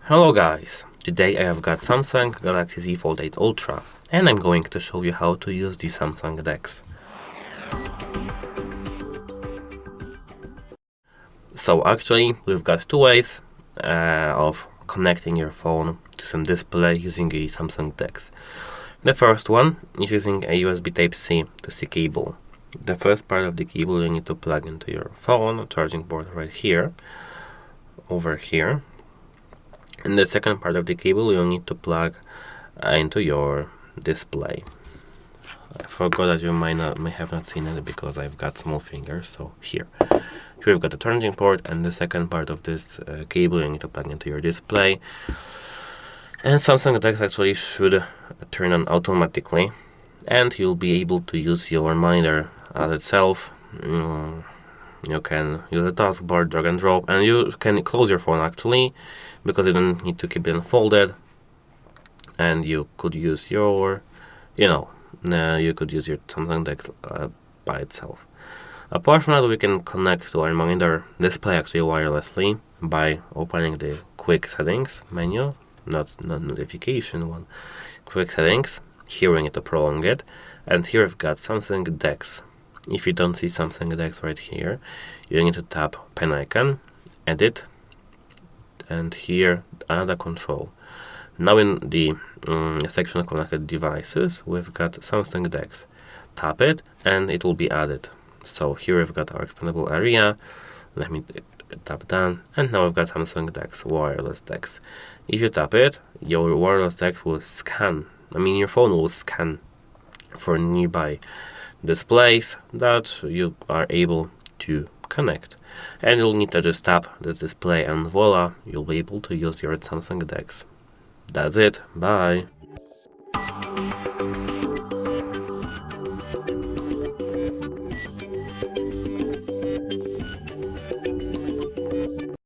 Hello guys, today I have got Samsung Galaxy Z Fold 8 Ultra and I'm going to show you how to use the Samsung DeX. So actually we've got two ways of connecting your phone to some display using a Samsung DeX. The first one is using a USB Type-C to C cable. The first part of the cable you need to plug into your phone, charging port right here, over here. And the second part of the cable you'll need to plug into your display. I forgot that you may have not seen it because I've got small fingers. So here we've got the charging port, and the second part of this cable you need to plug into your display. And Samsung DeX actually should turn on automatically, and you'll be able to use your monitor as itself. You can use a taskbar, drag and drop, and you can close your phone actually, because you don't need to keep it unfolded. And you could use your, you could use your Samsung DeX by itself. Apart from that, we can connect to our monitor display actually wirelessly by opening the quick settings menu, not notification one, quick settings. Here we need to prolong it, and here we've got Samsung DeX. If you don't see Samsung DeX right here, you need to tap pen icon, edit, and here another control. Now in the section of connected devices, we've got Samsung DeX. Tap it and it will be added. So here we've got our expandable area. Let me tap done, and now we've got Samsung DeX, wireless DeX. If you tap it, your wireless DeX will scan. Your phone will scan for nearby displays that you are able to connect, and you'll need to just tap this display and voila, you'll be able to use your Samsung DeX. That's it, bye.